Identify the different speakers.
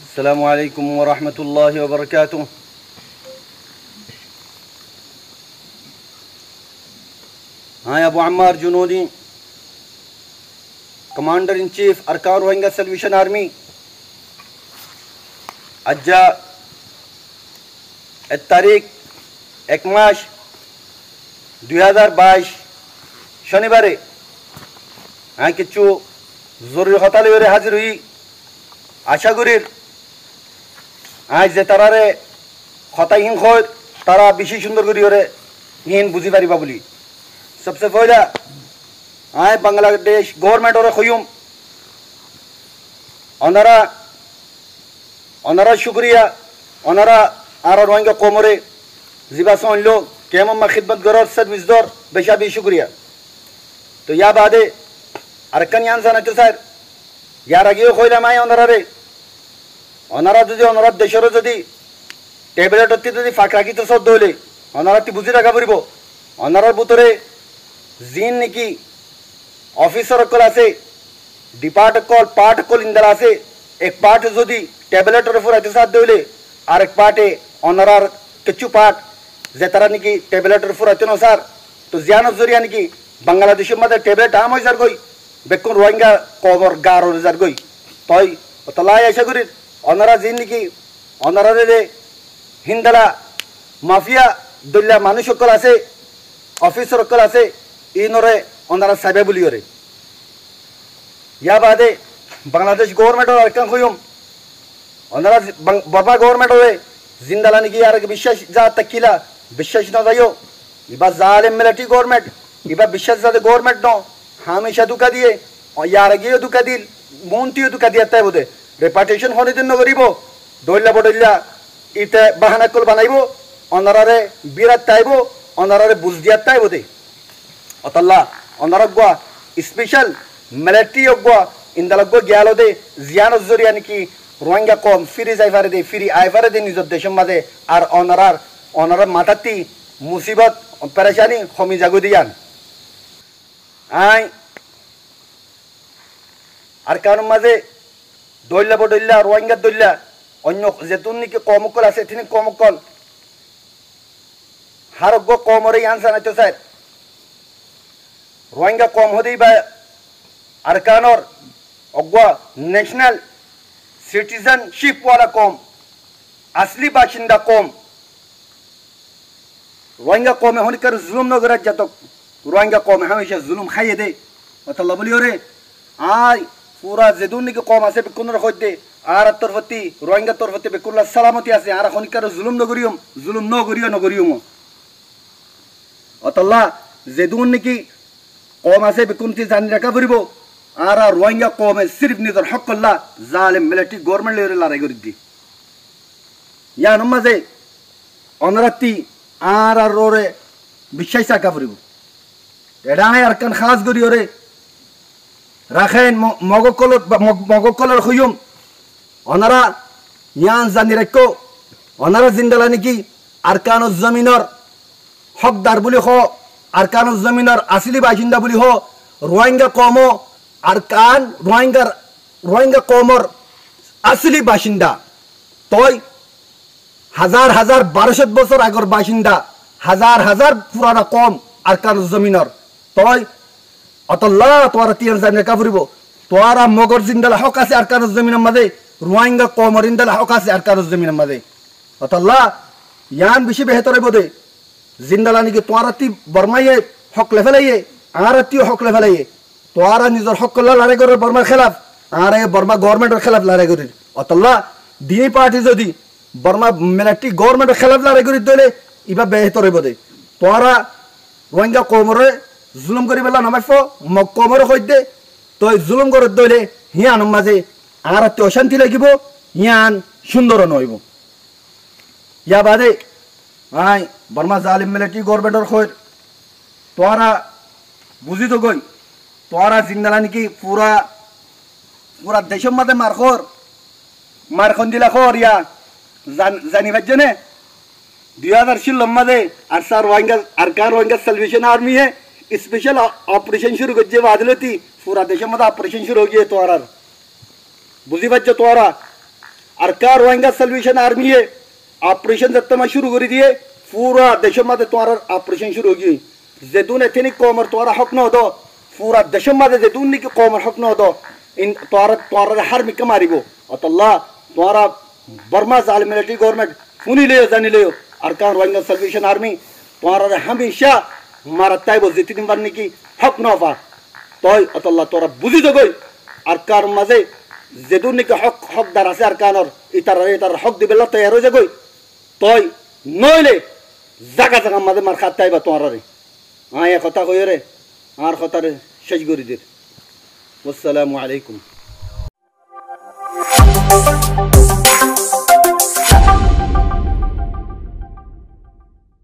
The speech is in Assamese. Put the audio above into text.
Speaker 1: अस्सलामु अलैकुम व रहमतुल्लाहि व बरकातुहू। हाँ, Abu Ammar Junudi, commander in chief Arakan Rohingya salvation army, अज्जा तारीख 1 मार्च 2022 शनिवारे हाँ किच्छु जरूरी हताले हाजिर हुई आशा करिर आज जे तारारे हताहीन खय तारा बेशी सुंदर करी हिन बुझी पारिबा बोली। सबसे पहला आए बांग्लादेश गवर्नमेंट और खयुम अनारा शुक्रिया अनारा आर रोहिंग्या कोमरे जिबासन लो केम खिदमत गरर सर्विस दर बेशाबी शुक्रिया। तो या बादे अरकन यान सानाते सर यार आगे खयला माय अनारे अनारा যদি অনারা দেশের যদি ট্যাবলেট অতি যদি ফাঁকরাকিতে সব দলে অনারা তি বুঝি রাখা পড়ব। অনারার ভিতরে জিন নাকি অফিসার কল আছে ডিপার্ট কল পার্ট কল ইন্দার আছে এক পার্ট যদি ট্যাবলেটের উপর এত সাথ দলে আর এক পার্টে অনারার কিছু পার্ট যে তারা নাকি ট্যাবলেটের উপর এত নসার তো জিয়ানত জরিয়া নাকি বাংলাদেশের মধ্যে ট্যাবলেট আম হইজার গই বেকুন রোহিঙ্গা কবর গার হইজার গই তাই তলাই আশা করি অনারা জিন্দিগি অনারারে হিন্দালা মাফিয়া দল্লা মানুষ সকল আছে অফিসার সকল আছে ইনরে অনারা সাবে বলিওরে। ইয়া বাদে বাংলাদেশ গভর্নমেন্ট আরকান খয়ুম অনারা বাবা গভর্নমেন্ট হয়ে জিন্দালা নাকি আর বিশ্বাস যা তাকিলা বিশ্বাস না যাইও ইবা জালেম মিলিটারি গভর্নমেন্ট ইবা বিশ্বাস যাতে গভর্নমেন্ট ন হামেশা দুকা দিয়ে ইয়ার আগেও দুকা দিল মন্ত্রীও দুকা দিয়ে তাই বোধে রেপুটেশন হনে দিন করিব দইলা বডইলা ইতে বাহানা কল বানাইব অনারারে বিরাট তাইব অনারারে বুঝ দিয়া তাইব দে অতাল্লাহ অনারগwa স্পেশাল মিলিটারি অগwa ইন্দালগwa গিয়ালো দে জিয়ান জরিয়া নাকি রোহিঙ্গা কম ফ্রি যাইফারে দে ফ্রি আইফারে দে নিজের দেশের মাঝে আর অনারার মাথাতি মুসিবত পেরেশানি কমি জাগো দিয়ান আই আর কারণ মাঝে দইলা বডইলা রোহিঙ্গা দইলা অন্য যেতুন নাকি কমকল আছে তিনি কমকল হারগ্য কমরে আনসার নাইতো স্যার রোহিঙ্গা কম হদেই বা আরকানর অগwa ন্যাশনাল সিটিজেনশিপ ওয়ালা কম আসলি বাসিন্দা কম রোহিঙ্গা কমে হনিকার জুলুম নগর জাতক রোহিঙ্গা কমে হামেশা জুলুম খাইয়ে দে অতল্লা বলি ওরে আই পুরা যেদুন নাকি কম আছে বেকুনের হইতে আর তরফতি রোহিঙ্গা তরফতি বেকুল্লা সালামতি আছে আর খনিকার জুলুম নগরিয়ম অতল্লা যেদুন নাকি কম আছে বেকুনতি জানি রাখা পড়িব আর রোহিঙ্গা কমে সির্ফ নিজের হক করলা জালেম মিলিটারি গভর্নমেন্ট লেরে লড়াই করে দি ইয়ার মাঝে অনরাতি আর রোরে বিশ্বাস রাখা পড়িব এটা আর কান খাস করি ওরে রাখেন মগকলর হইম অনারা ইয়ান জানি রাখো অনারা জিন্দালা নাকি আরকানুজ জমিনর হকদার বলি হ আরকানুজ জমিনর আসলি বাসিন্দা বলি হ রোহিঙ্গা কম আরকান রোহিঙ্গা কমর আসলি বাসিন্দা তই হাজার 1200 বছর আগর বাসিন্দা হাজার পুরানা কম আরকানুজ জমিনর তই অতল্লা তোরা তিয়ার জানে কাবরিব তোরা মগর জিন্দালা হক আছে আরকানুজ জমিনের মাঝে রোহিঙ্গা কমর ইন্দালা হক আছে আরকানুজ জমিনের মাঝে অতল্লা ইয়ান বেশি বেহতর হইবদে জিন্দালা নাকি তোরা তি বর্মাইয়ে হক লেফেলাইয়ে আর তিও হক লেফেলাইয়ে তোরা নিজের হক কল্লা লড়াই করে বর্মার খেলাফ আর বর্মা গভর্নমেন্টের খেলাফ লড়াই করি অতল্লা দিনী পার্টি যদি বর্মা মিলিটারি গভর্নমেন্টের খেলাফ লড়াই করি দলে ইবা বেহতর হইবদে তোরা রোহিঙ্গা কমরে জুলুম করি পেলা নমাইফ কমর হইতে তই জুলুম করে দইলে হিয়ান মাঝে আর অশান্তি লাগিব হিয়ান সুন্দর নইব। ইয়া বাদে আই বর্মা জালিম মিলিটারি গভর্নমেন্টর খৈর তোরা বুঝি তো গই তোরা জিন্দালা নাকি পুরা দেশের মাঝে মারখন দিলা খর ইয়া জানি ভাজ্যনে 2016 মাঝে আর sir Rohingya Arakan Rohingya salvation army है स्पेशल ऑपरेशन शुरू कर जे वादल थी पूरा देश में ऑपरेशन शुरू हो गए तोरा बुझी बच्चे तोरा আর কার রোহিঙ্গা সালভেশন আর্মি অপারেশন যত্তমা শুরু করে দিয়ে পুরা দেশের মাঝে তোমার অপারেশন শুরু হয়ে যেদুন এথেনিক কমর তোমার হক ন হতো পুরা দেশের মাঝে যেদুন নাকি কমর হক ন হতো তোমার হার মিকে মারিব অতল্লাহ তোমারা বর্মা জাল মিলিটারি গভর্নমেন্ট শুনিলে জানিলে আর কার রোহিঙ্গা সালভেশন আর্মি তোমার হামেশা মারা তাইব যেদিন বার নাকি হক ন হবা তই অতল্লাহ তোরা বুঝি যাগই আর কার মাঝে যেদুন নাকি হকদার আছে আর কানর ইতার হক দিবে তৈয়ার হয়ে যাগই তই নইলে জাগা জাগা মাঝে মার খাত তাইবা তোমার আয় কথা কই রে আর কথা রে শেষ করে দির আসসালামু আলাইকুম